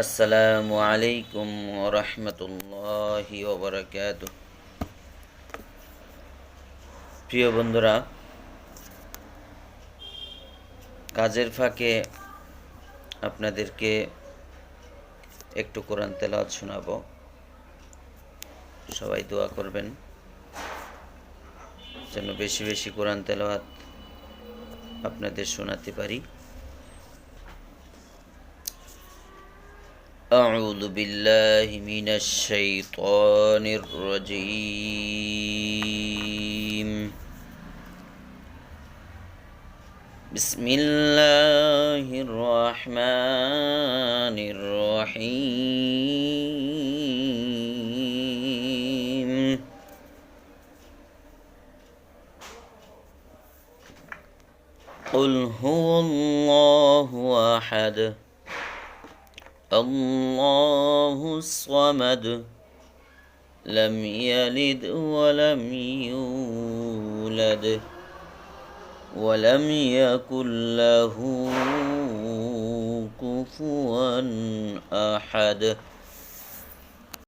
আসসালামু আলাইকুম ওয়া রাহমাতুল্লাহি ওয়া বারাকাতুহু। প্রিয় বন্ধুরা, কাজের ফাঁকে আপনাদেরকে একটু কোরআন তেলাওয়াত শোনাবো। সবাই দোয়া করবেন যেন বেশি বেশি কোরআন তেলাওয়াত আপনাদের শোনাতে পারি। আউযু বিল্লাহি মিনাশ শাইতানির রাজীম। বিসমিল্লাহির রহমানির রহিম। قل هو الله أحد الله الصمد لم يلد ولم يولد ولم يكن له كفوا أحد।